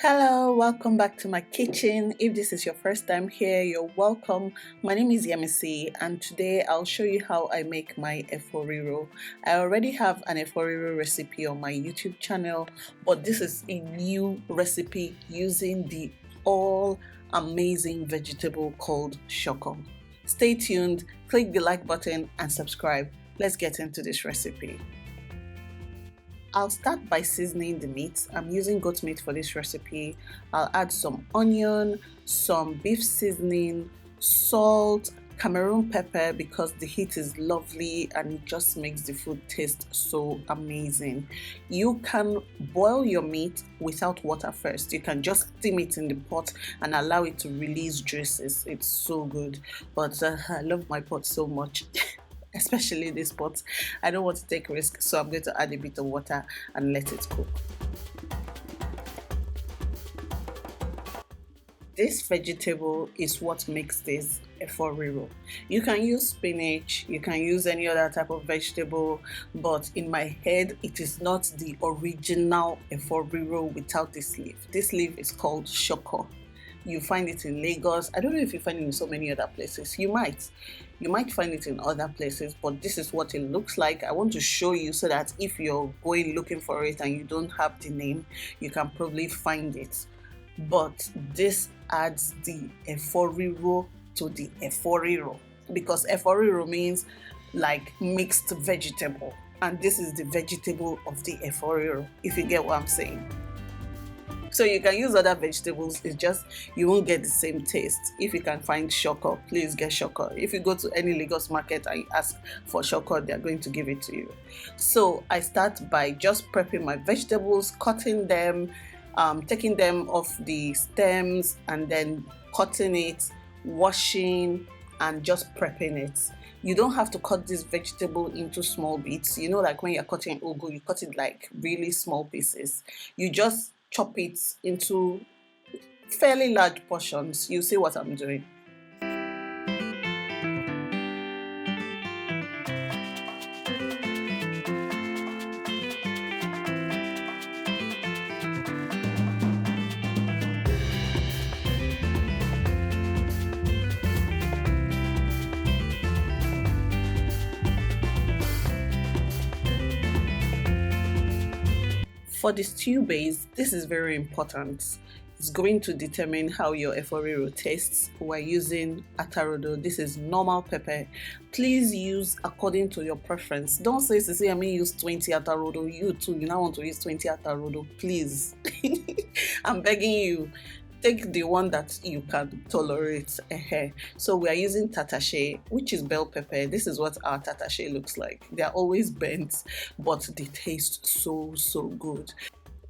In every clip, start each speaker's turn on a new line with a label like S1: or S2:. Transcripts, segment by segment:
S1: Hello, welcome back to my kitchen. If this is your first time here, you're welcome. My name is Yemmie and today I'll show you how I make my EfoRiro. I already have an EfoRiro recipe on my YouTube channel, but this is a new recipe using the all amazing vegetable called sooooo. Stay tuned, click the like button and subscribe. Let's get into this recipe. I'll start by seasoning the meat. I'm using goat meat for this recipe. I'll add some onion, some beef seasoning, salt, Cameroon pepper because the heat is lovely and it just makes the food taste so amazing. You can boil your meat without water first. You can just steam it in the pot and allow it to release juices. It's so good. But I love my pot so much. Especially this pot. I don't want to take risk, so I'm going to add a bit of water and let it cook. This vegetable is what makes this EfoRiro. You can use spinach, you can use any other type of vegetable, but in my head it is not the original EfoRiro without this leaf. This leaf is called sooooo. You find it in Lagos. I don't know if you find it in so many other places. You might find it in other places, but this is what it looks like. I want to show you so that if you're going looking for it and you don't have the name, you can probably find it. But this adds the EfoRiro to the EfoRiro because EfoRiro means like mixed vegetable, and this is the vegetable of the EfoRiro, if you get what I'm saying. So you can use other vegetables, it's just you won't get the same taste. If you can find sooooo, please get sooooo. If you go to any Lagos market and you ask for sooooo, they're going to give it to you. So I start by just prepping my vegetables, cutting them, taking them off the stems and then cutting it, washing and just prepping it. You don't have to cut this vegetable into small bits. You know, like when you're cutting ugu, you cut it like really small pieces. You just chop it into fairly large portions. You see what I'm doing. For the stew base, this is very important. It's going to determine how your EfoRiro tastes. We're using atarodo. This is normal pepper. Please use according to your preference. Don't say, Sisiyemmie use 20 atarodo. You too, you now want to use 20 atarodo. Please. I'm begging you. Take the one that you can tolerate. So we are using tatashe, which is bell pepper. This is what our tatashe looks like. They are always bent, but they taste so good.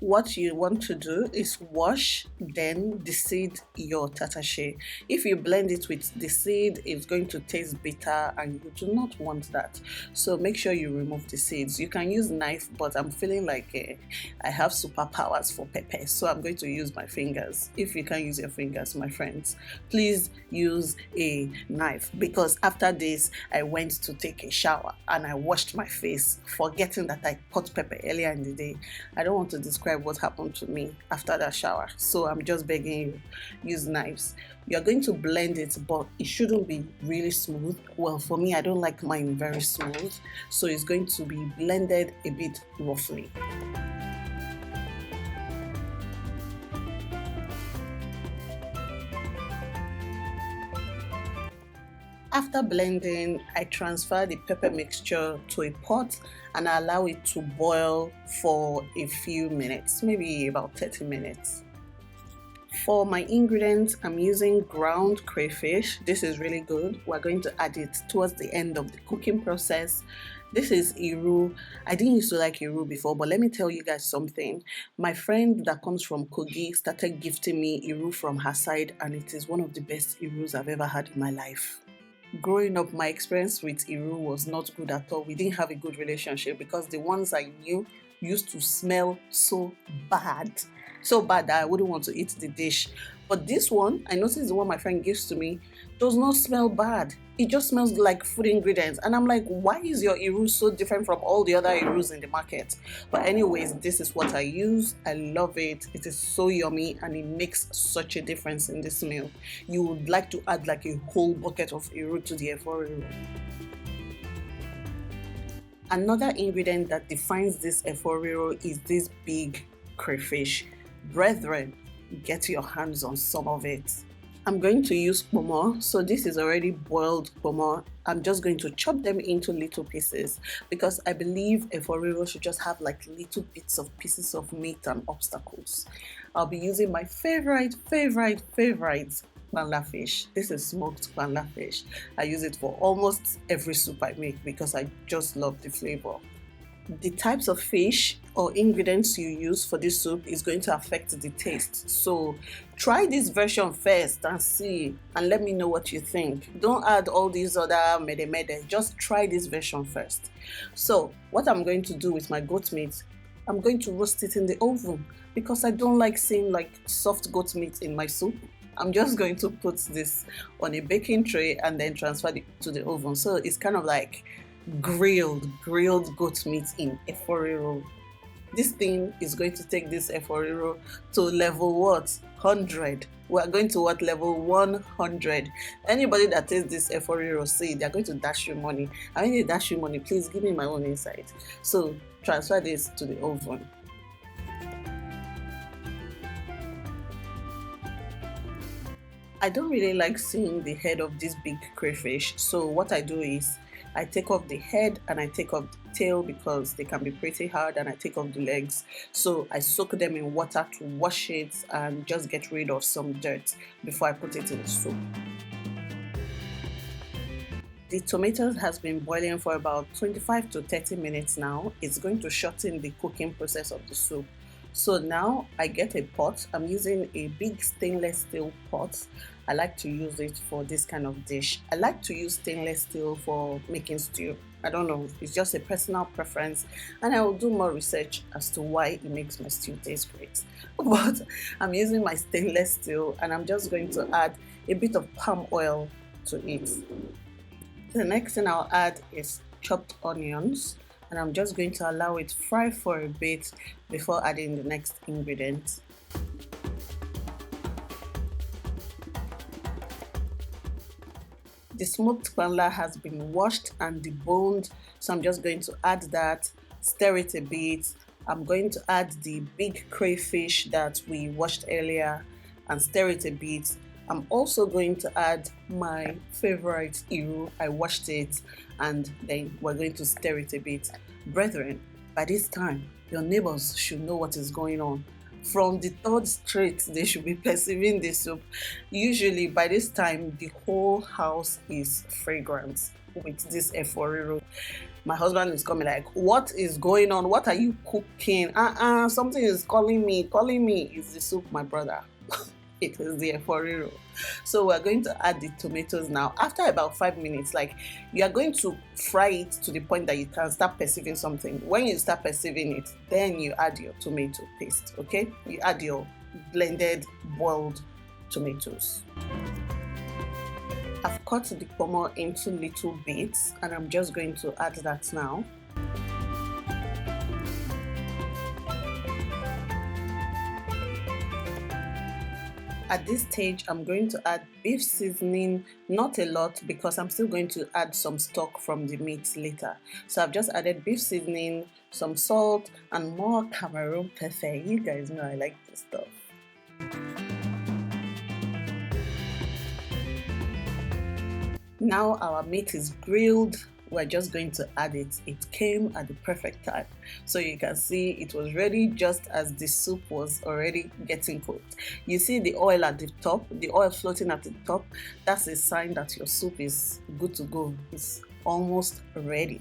S1: What you want to do is wash, then deseed your tatashe. If you blend it with the seed, it's going to taste bitter and you do not want that. So make sure you remove the seeds. You can use knife, but I'm feeling like I have superpowers for pepper, so I'm going to use my fingers. If you can use your fingers, my friends, please use a knife, because after this I went to take a shower and I washed my face, forgetting that I cut pepper earlier in the day. I don't want to describe what happened to me after that shower, so I'm just begging you, use knives. You're going to blend it, but it shouldn't be really smooth. Well, for me, I don't like mine very smooth, so it's going to be blended a bit roughly. After blending, I transfer the pepper mixture to a pot and I allow it to boil for a few minutes, maybe about 30 minutes. For my ingredients, I'm using ground crayfish. This is really good. We're going to add it towards the end of the cooking process. This is iru. I didn't used to like iru before, but let me tell you guys something. My friend that comes from Kogi started gifting me iru from her side, and it is one of the best irus I've ever had in my life. Growing up, my experience with iru was not good at all. We didn't have a good relationship because the ones I knew used to smell so bad. so bad that I wouldn't want to eat the dish. But this one, I noticed the one my friend gives to me, does not smell bad. It just smells like food ingredients. And I'm like, why is your Iru so different from all the other Irus in the market? But anyways, this is what I use. I love it. It is so yummy and it makes such a difference in this meal. You would like to add like a whole bucket of Iru to the EfoRiro. Another ingredient that defines this EfoRiro is this big crayfish. Brethren, get your hands on some of it. I'm going to use pomo, so this is already boiled pomo. I'm just going to chop them into little pieces because I believe EfoRiro should just have like little bits of pieces of meat and obstacles. I'll be using my favorite kpangla fish. This is smoked kpangla fish. I use it for almost every soup I make because I just love the flavor. The types of fish or ingredients you use for this soup is going to affect the taste. So try this version first and see and let me know what you think. Don't add all these other mede. Just try this version first. So what I'm going to do with my goat meat, I'm going to roast it in the oven because I don't like seeing like soft goat meat in my soup. I'm just going to put this on a baking tray and then transfer it to the oven. So it's kind of like grilled goat meat in EfoRiro. This thing is going to take this EfoRiro to level what? 100. We are going to what? Level 100. Anybody that takes this EfoRiro, see, they're going to dash you money. I mean, they dash you money, please give me my own insight. So transfer this to the oven. I don't really like seeing the head of this big crayfish, so what I do is I take off the head and I take off the tail because they can be pretty hard, and I take off the legs. So I soak them in water to wash it and just get rid of some dirt before I put it in the soup. The tomatoes has been boiling for about 25 to 30 minutes now. It's going to shorten the cooking process of the soup. So now I get a pot. I'm using a big stainless steel pot. I like to use it for this kind of dish. I like to use stainless steel for making stew. I don't know, it's just a personal preference, and I will do more research as to why it makes my stew taste great. But I'm using my stainless steel and I'm just going to add a bit of palm oil to it. The next thing I'll add is chopped onions, and I'm just going to allow it fry for a bit before adding the next ingredient. The smoked kpangla has been washed and deboned, so I'm just going to add that, stir it a bit. I'm going to add the big crayfish that we washed earlier and stir it a bit. I'm also going to add my favorite Iru. I washed it and then we're going to stir it a bit. Brethren, by this time, your neighbors should know what is going on. From the third street, they should be perceiving the soup. Usually by this time, the whole house is fragrant with this EfoRiro. My husband is coming like, what is going on? What are you cooking? Something is calling me. It's the soup, my brother. It is the EfoRiro. So we're going to add the tomatoes now. After about 5 minutes, like, you are going to fry it to the point that you can start perceiving something. When you start perceiving it, then you add your tomato paste, okay? You add your blended boiled tomatoes. I've cut the pomo into little bits and I'm just going to add that now. At this stage, I'm going to add beef seasoning, not a lot because I'm still going to add some stock from the meat later. So I've just added beef seasoning, some salt, and more Cameroon pepper. You guys know I like this stuff. Now our meat is grilled. We're just going to add it. It came at the perfect time. So you can see it was ready just as the soup was already getting cooked. You see the oil at the top, the oil floating at the top. That's a sign that your soup is good to go. It's almost ready.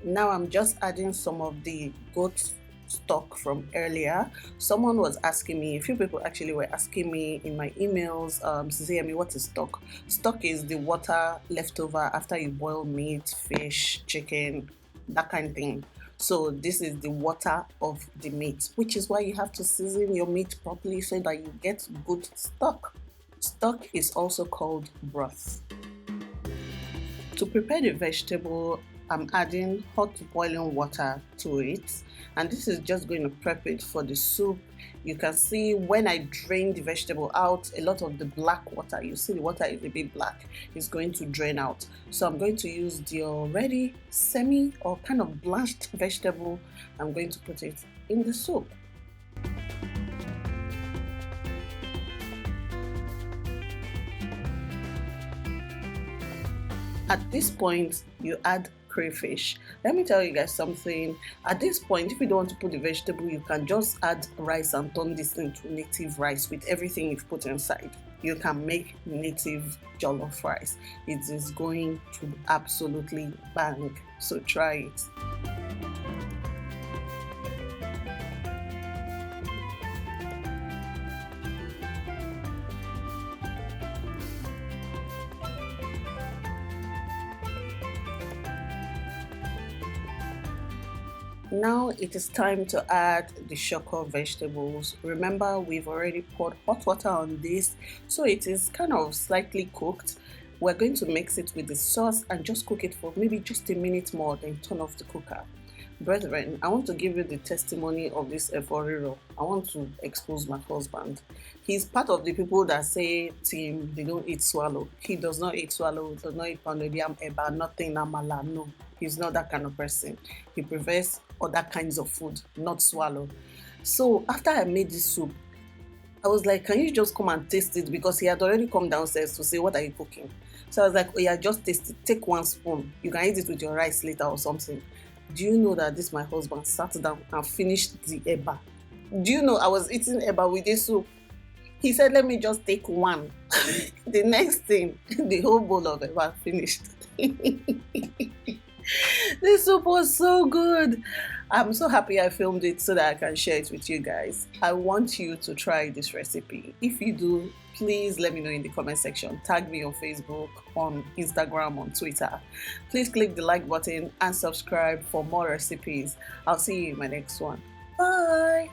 S1: Now I'm just adding some of the goat stock from earlier. Someone was asking me, a few people actually were asking me in my emails, Sisiyemmie, what is stock? Stock is the water left over after you boil meat, fish, chicken, that kind of thing. So this is the water of the meat, which is why you have to season your meat properly so that you get good stock. Stock is also called broth. To prepare the vegetable, I'm adding hot boiling water to it, and this is just going to prep it for the soup. You can see when I drain the vegetable out, a lot of the black water, you see the water is a bit black, is going to drain out. So I'm going to use the already semi or kind of blanched vegetable. I'm going to put it in the soup. At this point, you add crayfish. Let me tell you guys something. At this point, if you don't want to put the vegetable, you can just add rice and turn this into native rice with everything you've put inside. You can make native jollof rice. It is going to absolutely bang. So try it. Now it is time to add the shoko vegetables. Remember, we've already poured hot water on this, so it is kind of slightly cooked. We're going to mix it with the sauce and just cook it for maybe just a minute more, then turn off the cooker. Brethren, I want to give you the testimony of this EfoRiro. I want to expose my husband. He's part of the people that say, Team, they don't eat swallow. He does not eat swallow, does not eat pounded yam, eba, nothing, amala, no. He's not that kind of person. He prefers other kinds of food, not swallow. So after I made this soup, I was like, can you just come and taste it? Because he had already come downstairs to say, what are you cooking? So I was like, oh yeah, just taste it. Take 1 spoon. You can eat it with your rice later or something. Do you know that this my husband sat down and finished the eba? Do you know I was eating eba with this soup? He said, let me just take 1. The next thing, the whole bowl of eba finished. This soup was so good. I'm so happy I filmed it so that I can share it with you guys. I want you to try this recipe. If you do, please let me know in the comment section. Tag me on Facebook, on Instagram, on Twitter. Please click the like button and subscribe for more recipes. I'll see you in my next one. Bye.